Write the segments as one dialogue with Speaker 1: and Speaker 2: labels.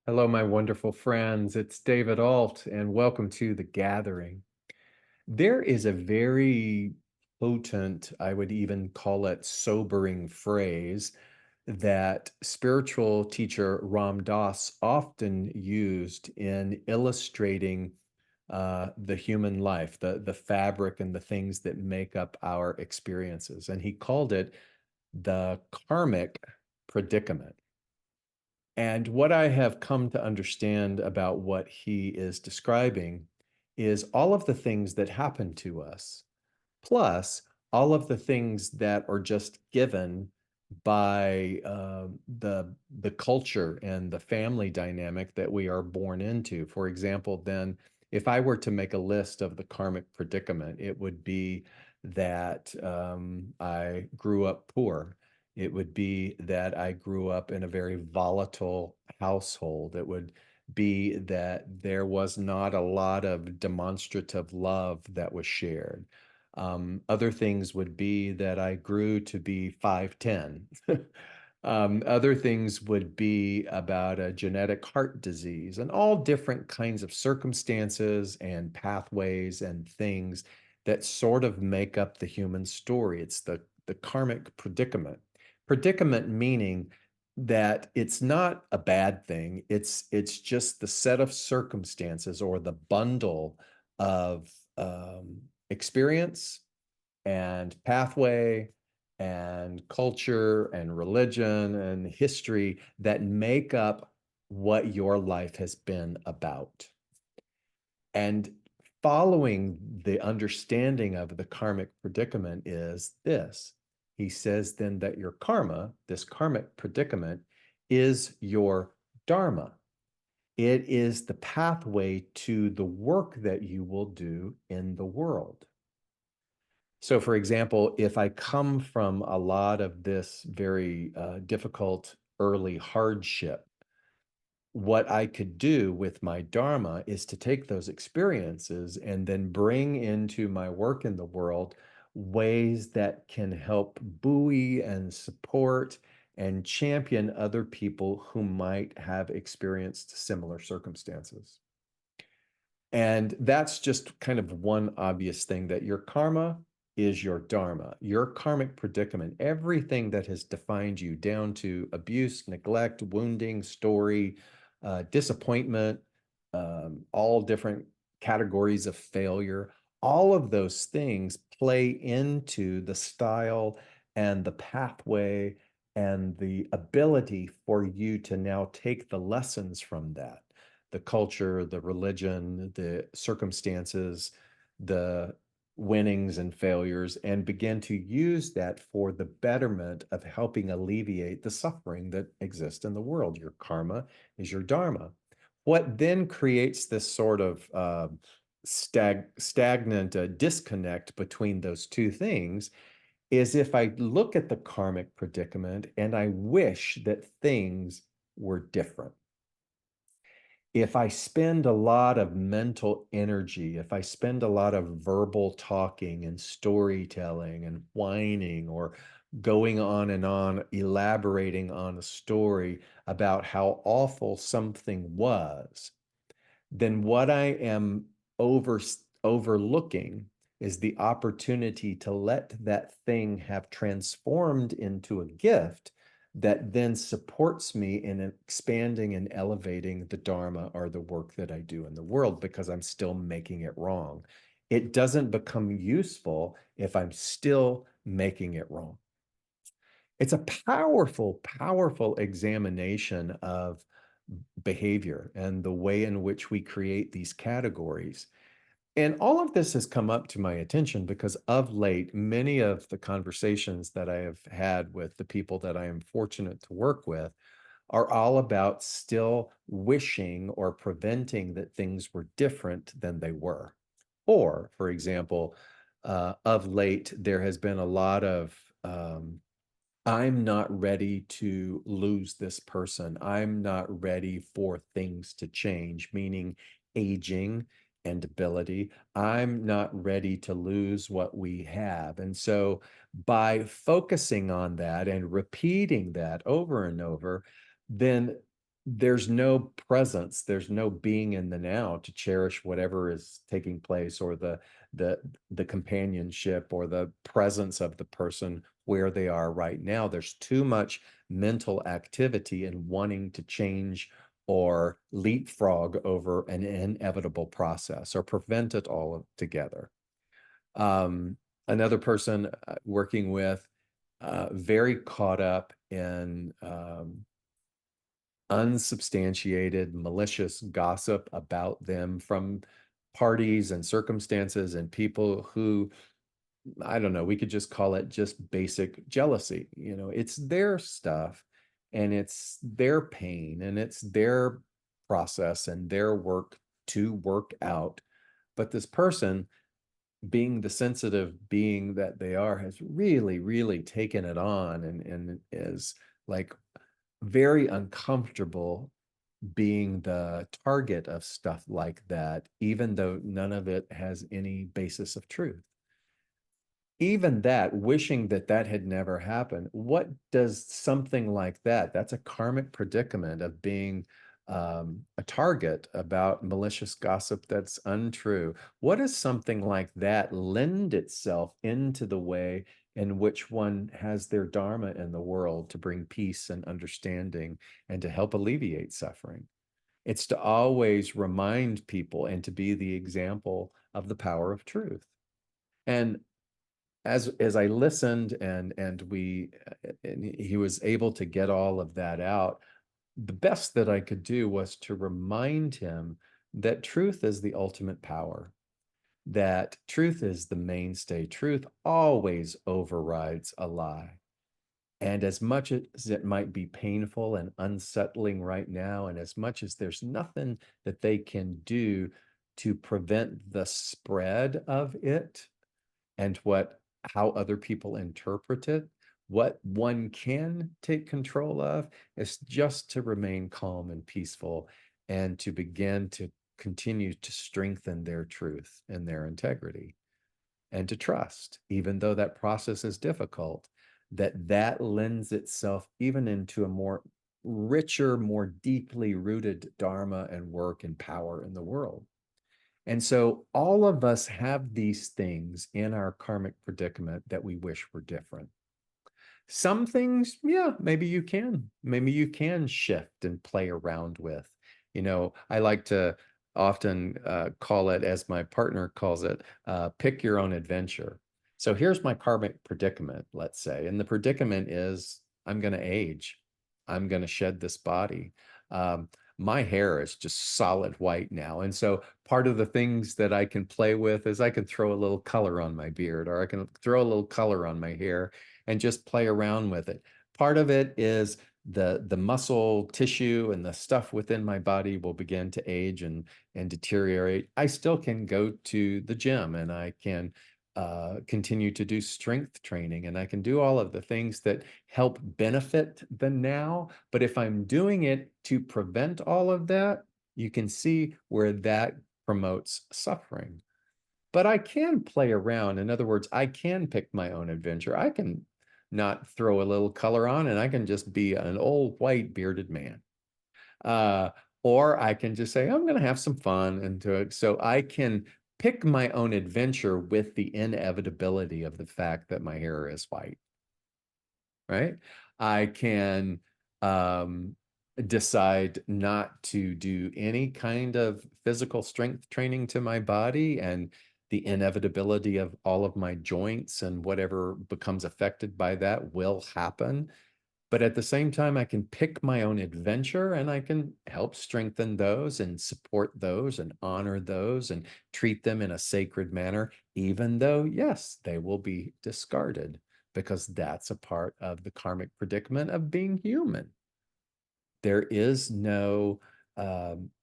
Speaker 1: Hello, my wonderful friends. It's David Ault, and welcome to The Gathering. There is a very potent, I would even call it sobering phrase that spiritual teacher Ram Dass often used in illustrating the human life, the fabric and the things that make up our experiences. And he called it the karmic predicament. And what I have come to understand about what he is describing is all of the things that happen to us, plus all of the things that are just given by the culture and the family dynamic that we are born into. For example, then, if I were to make a list of the karmic predicament, it would be that I grew up poor. It would be that I grew up in a very volatile household. It would be that there was not a lot of demonstrative love that was shared. Other things would be that I grew to be 5'10". Other things would be about a genetic heart disease and all different kinds of circumstances and pathways and things that sort of make up the human story. It's the karmic predicament. Predicament meaning that it's not a bad thing. It's just the set of circumstances or the bundle of experience and pathway and culture and religion and history that make up what your life has been about. And following the understanding of the karmic predicament is this. He says then that your karma, this karmic predicament, is your dharma. It is the pathway to the work that you will do in the world. So, for example, if I come from a lot of this very difficult early hardship, what I could do with my Dharma is to take those experiences and then bring into my work in the world ways that can help buoy and support and champion other people who might have experienced similar circumstances. And that's just kind of one obvious thing, that your karma is your dharma, your karmic predicament, everything that has defined you down to abuse, neglect, wounding, story, disappointment, all different categories of failure. All of those things play into the style and the pathway and the ability for you to now take the lessons from that, the culture, the religion, the circumstances, the winnings and failures, and begin to use that for the betterment of helping alleviate the suffering that exists in the world. Your karma is your dharma. What then creates this sort of stagnant disconnect between those two things is if I look at the karmic predicament and I wish that things were different. If I spend a lot of mental energy, if I spend a lot of verbal talking and storytelling and whining or going on, elaborating on a story about how awful something was, then what I am over, overlooking is the opportunity to let that thing have transformed into a gift that then supports me in expanding and elevating the Dharma or the work that I do in the world, because I'm still making it wrong. It doesn't become useful if I'm still making it wrong. It's a powerful, powerful examination of behavior and the way in which we create these categories. And all of this has come up to my attention because of late, many of the conversations that I have had with the people that I am fortunate to work with are all about still wishing or preventing that things were different than they were. Or, for example, of late, there has been a lot of I'm not ready to lose this person. I'm not ready for things to change, meaning aging and ability. I'm not ready to lose what we have. And so by focusing on that and repeating that over and over, then there's no presence, there's no being in the now to cherish whatever is taking place, or the the companionship or the presence of the person where they are right now. There's too much mental activity in wanting to change or leapfrog over an inevitable process or prevent it all together. Um, Another person working with, very caught up in unsubstantiated, malicious gossip about them from parties and circumstances and people who, I don't know, we could just call it just basic jealousy. You know, it's their stuff and it's their pain and it's their process and their work to work out. But this person, being the sensitive being that they are, has really, really taken it on and is like very uncomfortable being the target of stuff like that, even though none of it has any basis of truth. Even that, wishing that that had never happened. What does something like that? That's a karmic predicament of being a target about malicious gossip that's untrue. What does something like that lend itself into the way in which one has their Dharma in the world to bring peace and understanding and to help alleviate suffering? It's to always remind people and to be the example of the power of truth. And as I listened and he was able to get all of that out, the best that I could do was to remind him that truth is the ultimate power, that truth is the mainstay. Truth always overrides a lie. And as much as it might be painful and unsettling right now, and as much as there's nothing that they can do to prevent the spread of it, and how other people interpret it, what one can take control of is just to remain calm and peaceful and to begin to continue to strengthen their truth and their integrity, and to trust, even though that process is difficult, that that lends itself even into a more richer, more deeply rooted Dharma and work and power in the world. And so all of us have these things in our karmic predicament that we wish were different. Some things, yeah, maybe you can shift and play around with. You know, I like to often call it, as my partner calls it, pick your own adventure. So here's my karmic predicament, let's say. And the predicament is I'm going to age. I'm going to shed this body. Um, my hair is just solid white now. And so part of the things that I can play with is I can throw a little color on my beard, or I can throw a little color on my hair and just play around with it. Part of it is the muscle tissue and the stuff within my body will begin to age and deteriorate. I still can go to the gym and I can continue to do strength training, and I can do all of the things that help benefit the now. But if I'm doing it to prevent all of that, you can see where that promotes suffering. But I can play around. In other words, I can pick my own adventure. I can not throw a little color on and I can just be an old white bearded man. Uh, or I can just say, I'm going to have some fun and do it. So I can pick my own adventure with the inevitability of the fact that my hair is white, right? I can um, decide not to do any kind of physical strength training to my body, and the inevitability of all of my joints and whatever becomes affected by that will happen. But at the same time, I can pick my own adventure and I can help strengthen those and support those and honor those and treat them in a sacred manner, even though, yes, they will be discarded, because that's a part of the karmic predicament of being human. There is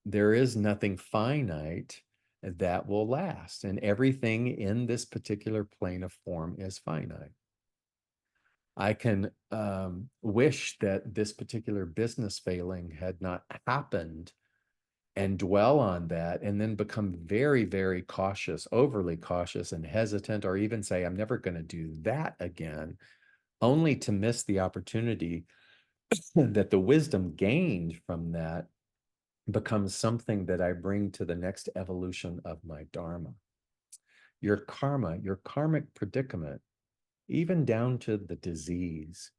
Speaker 1: there is nothing finite that will last, and everything in this particular plane of form is finite. I can wish that this particular business failing had not happened and dwell on that, and then become very, very cautious, overly cautious and hesitant, or even say, I'm never going to do that again, only to miss the opportunity that the wisdom gained from that becomes something that I bring to the next evolution of my Dharma. Your karma, your karmic predicament, even down to the disease,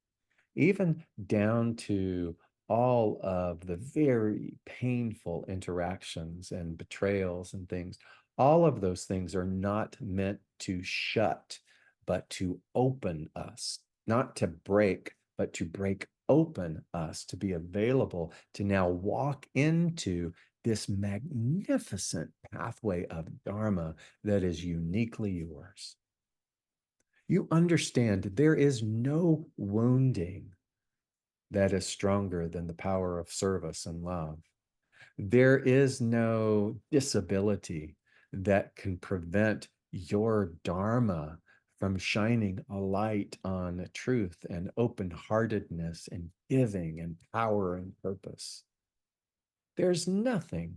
Speaker 1: even down to all of the very painful interactions and betrayals and things, all of those things are not meant to shut, but to open us, not to break, but to break open us, to be available to now walk into this magnificent pathway of Dharma that is uniquely yours. You understand there is no wounding that is stronger than the power of service and love. There is no disability that can prevent your Dharma from shining a light on truth and open-heartedness and giving and power and purpose. There's nothing,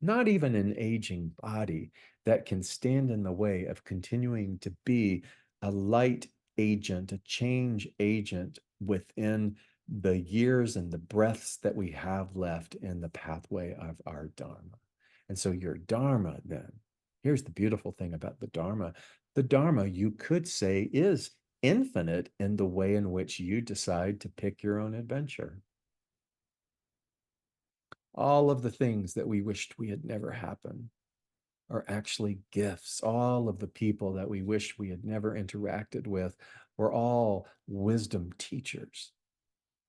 Speaker 1: not even an aging body, that can stand in the way of continuing to be a light agent, a change agent within the years and the breaths that we have left in the pathway of our Dharma. And so your Dharma, then, here's the beautiful thing about the Dharma. The Dharma, you could say, is infinite in the way in which you decide to pick your own adventure. All of the things that we wished we had never happened are actually gifts. All of the people that we wish we had never interacted with were all wisdom teachers.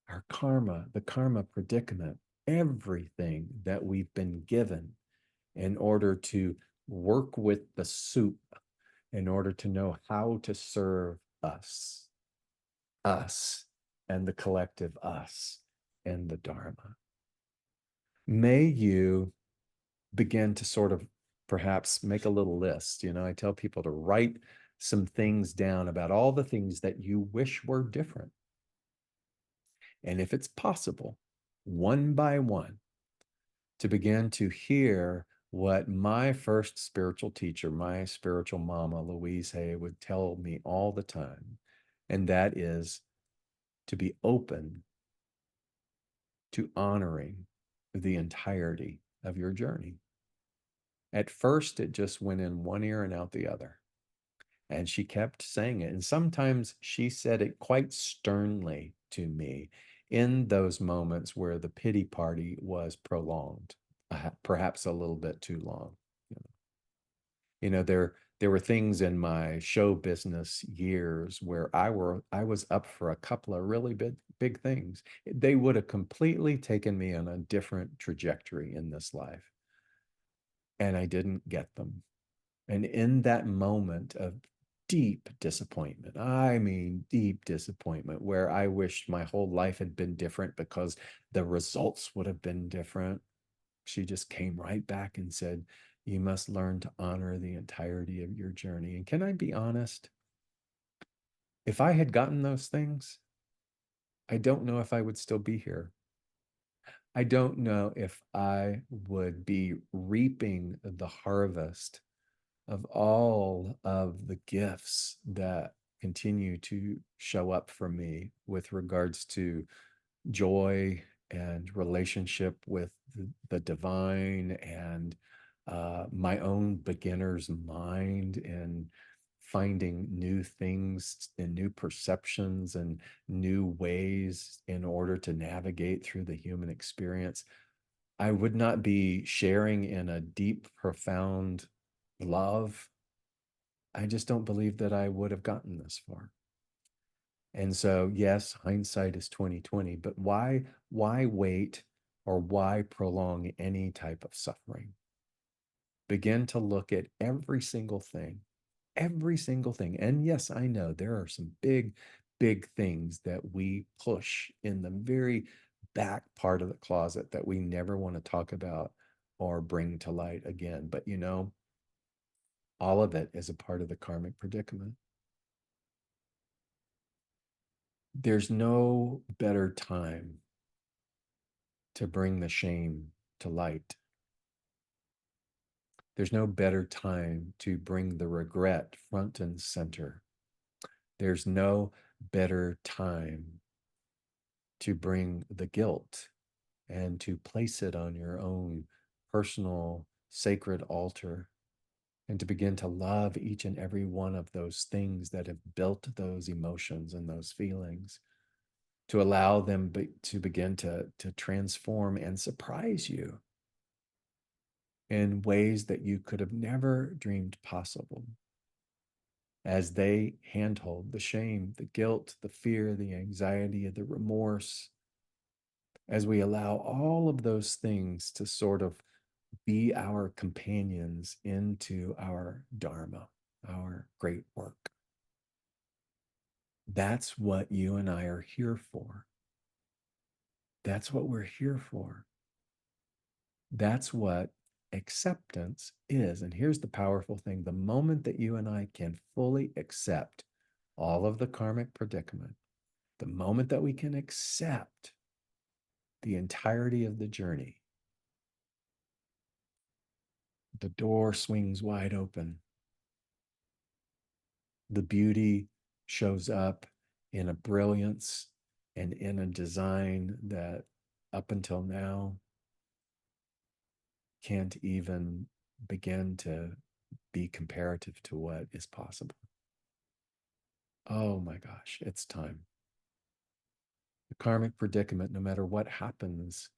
Speaker 1: Our karma, the karma predicament, everything that we've been given in order to work with the soup, in order to know how to serve us and the collective us and the Dharma. May you begin to sort of perhaps make a little list. You know, I tell people to write some things down about all the things that you wish were different. And if it's possible, one by one, to begin to hear what my first spiritual teacher, my spiritual mama, Louise Hay, would tell me all the time. And that is to be open to honoring the entirety of your journey. At first, it just went in one ear and out the other. And she kept saying it. And sometimes she said it quite sternly to me in those moments where the pity party was prolonged, perhaps a little bit too long. You know, there were things in my show business years where I was up for a couple of really big things. They would have completely taken me on a different trajectory in this life. And I didn't get them. And in that moment of deep disappointment, I mean, deep disappointment, where I wished my whole life had been different because the results would have been different, she just came right back and said, you must learn to honor the entirety of your journey. And can I be honest? If I had gotten those things, I don't know if I would still be here. I don't know if I would be reaping the harvest of all of the gifts that continue to show up for me with regards to joy and relationship with the divine and my own beginner's mind and finding new things and new perceptions and new ways in order to navigate through the human experience. I would not be sharing in a deep, profound love. I just don't believe that I would have gotten this far. And so, yes, hindsight is 2020, but why wait or why prolong any type of suffering? Begin to look at every single thing, every single thing. And yes, I know there are some big things that we push in the very back part of the closet that we never want to talk about or bring to light again. But you know, all of it is a part of the karmic predicament. There's no better time to bring the shame to light. There's no better time to bring the regret front and center. There's no better time to bring the guilt and to place it on your own personal sacred altar, and to begin to love each and every one of those things that have built those emotions and those feelings, to allow them to begin to transform and surprise you in ways that you could have never dreamed possible, as they handhold the shame, the guilt, the fear, the anxiety, the remorse, as we allow all of those things to sort of be our companions into our Dharma, our great work. That's what you and I are here for. That's what we're here for. That's what acceptance is. And here's the powerful thing: the moment that you and I can fully accept all of the karmic predicament, the moment that we can accept the entirety of the journey, the door swings wide open. The beauty shows up in a brilliance and in a design that up until now can't even begin to be comparative to what is possible. Oh my gosh, it's time. The karmic predicament, no matter what happens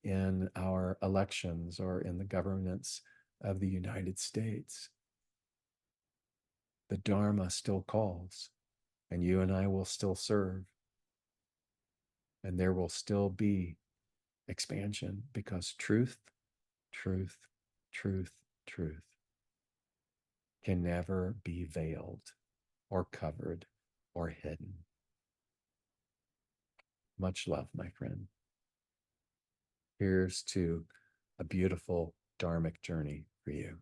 Speaker 1: in our elections or in the governments of the United States, the Dharma still calls, and you and I will still serve, and there will still be expansion, because truth, truth, truth, truth can never be veiled or covered or hidden. Much love, my friend. Here's to a beautiful dharmic journey for you.